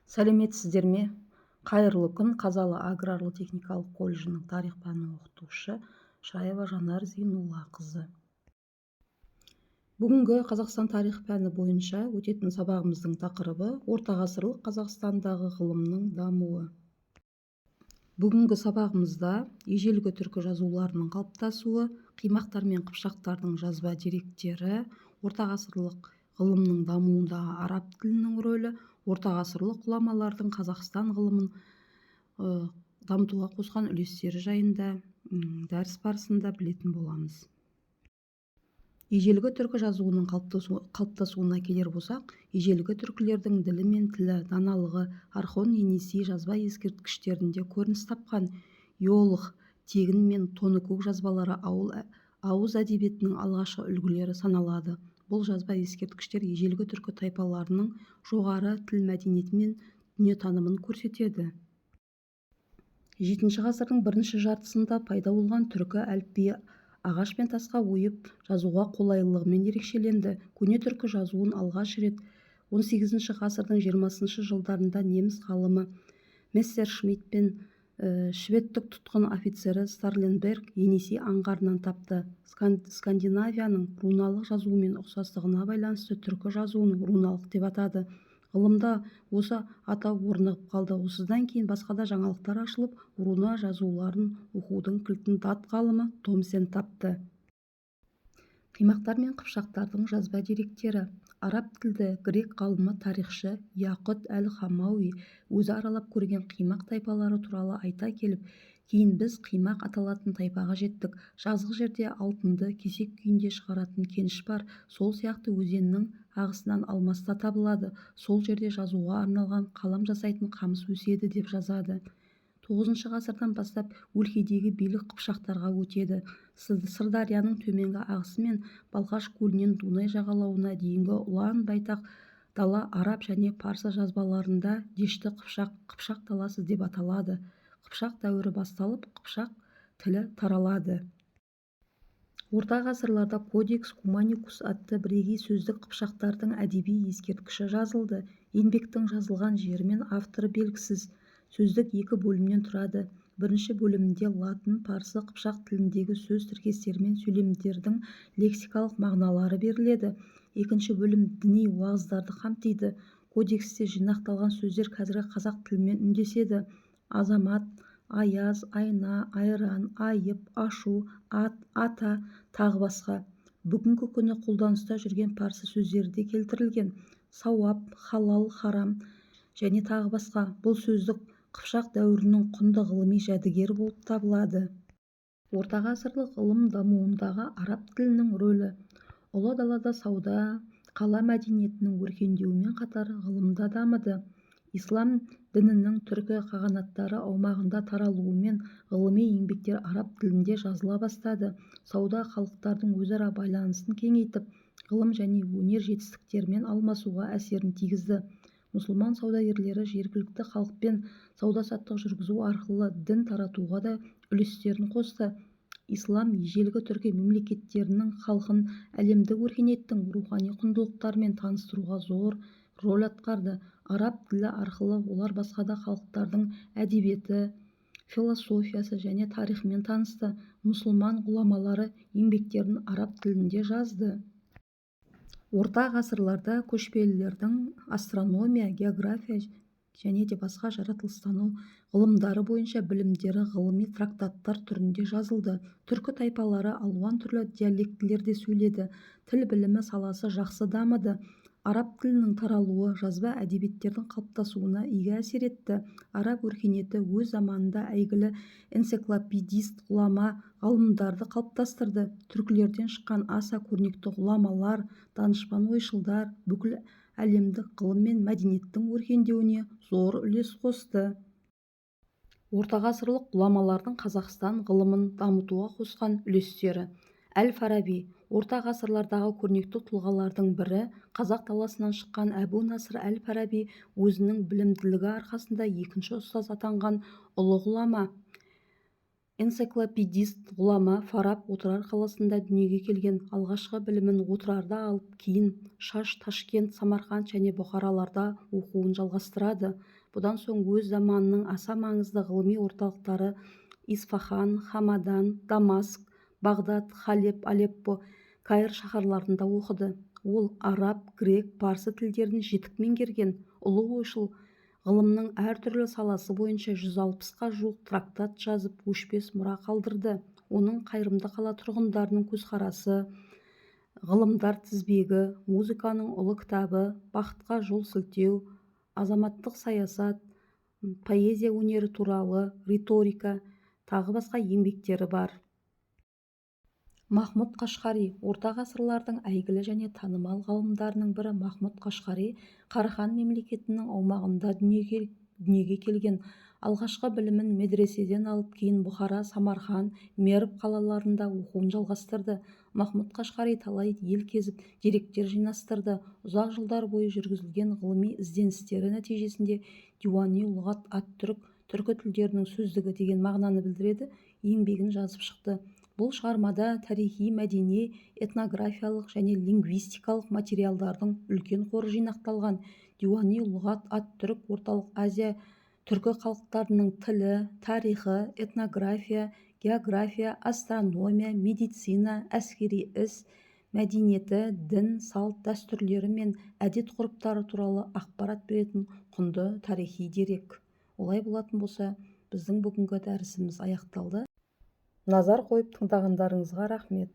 Сәлеметсіздер ме? Қайырлы күн. Қазалы аграрлы-техникалық колледжінің тарих пәні оқытушы Шаева Жанар Зейнуллақызы. Бүгінгі Қазақстан тарих пәні бойынша өтетін сабағымыздың тақырыбы ортағасырлық Қазақстандағы ғылымның дамуы. Бүгінгі сабағымызда ежелгі түркі жазуларының қалыптасуы, қимақтар мен қыпшақтардың жазба деректері, ортағасырлық ғылымның дамуындағы араб тілінің рөлі, ортағасырлық ғұламалардың Қазақстан ғылымын дамытуға қосқан үлестері жайында дәріс барысында білетін боламыз. Ежелгі түркі жазуының қалыптасуына келер болсақ, ежелгі түркілердің ділі мен тілі, даналығы Орхон Енисей жазба ескерткіштерінде көрініс тапқан иолық, тегін мен тоныкөк жазбалары ауыз әдебиетінің алғашқы үлгілері саналады. Бұл жазба ескерткіштер ежелгі түркі тайпаларының жоғары тіл мәдениеті мен дүниетанымын көрсетеді. 7 ғасырдың бірінші жартысында пайда болған түркі әліпбиі ағаш пен тасқа ойып жазуға қолайлылығымен ерекшеленді. Көне түркі жазуын алғаш рет 18 ғасырдың 20 жылдарында неміс ғалымы Мессершмитт пен шведтік тұтқын офицері Старленберг Енисей аңғарынан тапты. Скандинавияның руналық жазуымен ұқсастығына байланысты түркі жазуын руналық деп атады. Ғылымда осы атау орнығып қалды. Осыдан кейін басқа да жаңалықтар ашылып, руна жазуларын оқудың кілтін дат ғалымы Томсен тапты. Қимақтар мен қыпшақтардың жазба деректері. Араб тілді грек ғалымы тарихшы Яқут әл-Хамауи өзі аралап көрген қимақ тайпалары туралы айта келіп, кейін біз қимақ аталатын тайпаға жеттік. Жазық жерде алтынды кесек күйінде шығаратын кеніш бар. Сол сияқты өзеннің ағысынан алмаста табылады. Сол жерде жазуға арналған қалам жасайтын қамыс өседі деп жазады. 9 ғасырдан бастап өлкедегі билік қыпшақтарға өтеді. Сырдарияның төменгі ағысы мен Балқаш көлінен Дунай жағалауына дейінгі ұлан байтақ дала араб және парсы жазбаларында дешті Қыпшақ даласы деп аталады. Қыпшақ дәуірі басталып, Қыпшақ тілі таралады. Орта ғасырларда Кодекс Куманикус атты бірегей сөздік қыпшақтардың әдеби ескерткіші жазылды. Еңбектің жазылған жері мен авторы белгісіз. Сөздік 2 бөлімнен тұрады. Бірінші бөлімінде латын, парсы, қыпшақ тіліндегі сөз тіркестері мен сөйлемдердің лексикалық мағыналары беріледі. Екінші бөлім діни уағыздарды қамтиды. Кодексте жинақталған сөздер қазіргі қазақ тілімен үндеседі. Азамат, аяз, айна, айран, айып, ашу, ат, ата, тағы басқа. Бүгінгі күні қолданыста жүрген парсы сөздері де келтірілген. Сауап, халал, харам және тағы басқа. Бұл сөздік Қыпшақ дәуірінің құнды ғылыми жәдігері болып табылады. Ортағасырлық ғылым дамуындағы араб тілінің рөлі. Ұлы далада сауда, қала мәдениетінің өркендеуімен қатар ғылымда дамыды. Ислам дінінің түркі қағанаттары аумағында таралуымен ғылыми еңбектер араб тілінде жазыла бастады. Сауда халықтардың өзара байланысын кеңейтіп, ғылым және өнер жетістіктерімен алмасуға әсерін тигізді. Мұсылман саудагерлері жергілікті халықпен сауда-саттық жүргізу арқылы дін таратуға да үлестерін қосты. Ислам ежелгі түркі мемлекеттерінің халқын әлемдік өркениеттің рухани құндылықтарымен таныстыруға зор роль атқарды. Араб тілі арқылы олар басқа да халықтардың әдебиеті, философиясы және тарихымен танысты. Мұсылман ғұламалары еңбектерін араб тілінде жазды. Орта ғасырларда көшпелілердің астрономия, география және де басқа жаратылыстану ғылымдары бойынша білімдері ғылыми трактаттар түрінде жазылды. Түркі тайпалары алуан түрлі диалектілерде сөйледі. Тіл білімі саласы жақсы дамыды. Араб тілінің таралуы жазба әдебиеттердің қалыптасуына игі әсер етті. Араб өркениеті өз заманында әйгілі энциклопедист ғұлама ғалымдарды қалыптастырды. Түркілерден шыққан аса көрнекті ғұламалар, данышпан ойшылдар бүкіл әлемдік ғылым мен мәдениеттің өркендеуіне зор үлес қосты. Ортағасырлық ғұламалардың Қазақстан ғылымын дамытуға қосқан үлестері. Әл-Фараби орта ғасырлардағы көрнекті тұлғалардың бірі. Қазақ даласынан шыққан Әбу Насыр әл-Фараби өзінің білімділігі арқасында екінші ұстаз атанған ұлы ғұлама. энциклопедист ғұлама фараб отырар қаласында дүниеге келген. Алғашқы білімін отырарда алып, кейін Шаш, Ташкент, Самарқанд және Бұхараларда оқуын жалғастырады. Бұдан соң өз заманының аса маңызды ғылыми орталықтары Исфахан, Хамадан, Дамаск, Бағдат, Халеб, Алеппо, Каир шаһарларында оқыды. Ол араб, грек, парсы тілдерін жетік меңгерген. Ұлы ойшыл ғылымның әртүрлі саласы бойынша 160-қа жуық трактат жазып, өшпес мұра қалдырды. Оның қайырымды қала тұрғындарының көзқарасы, ғылымдар тізбегі, музыканың ұлы кітабы, бақытқа жол сілтеу, азаматтық саясат, поэзия өнері туралы, риторика, тағы басқа еңбектері бар. Махмұд Қашқари. Орта ғасырлардың әйгілі және танымал ғалымдарының бірі Махмұд Қашқари Қарахан мемлекетінің аумағында дүниеге келген. Алғашқы білімін медреседен алып, кейін Бұхара, Самарқан, Мерв қалаларында оқуын жалғастырды. Махмұд Қашқари талай ел кезіп, деректер жинастырды. Ұзақ жылдар бойы жүргізілген ғылыми ізденістері нәтижесінде Диуани лұғат ат-түрк, түркі тілдерінің сөздігі деген мағынаны білдіреді, еңбегін жазып шықты. Бұл шығармада тарихи, мәдени, этнографиялық және лингвистикалық материалдардың үлкен қоры жинақталған. Диуани лұғат ат-түрк орталық Азия түркі халықтарының тілі, тарихы, этнография, география, астрономия, медицина, әскери іс, мәдениеті, дін, салт, дәстүрлері мен әдет-ғұрыптары туралы ақпарат беретін құнды тарихи дерек. Олай болатын болса, біздің бүгінгі дәрісіміз аяқталды. Назар қойып тыңдағандарыңызға рахмет.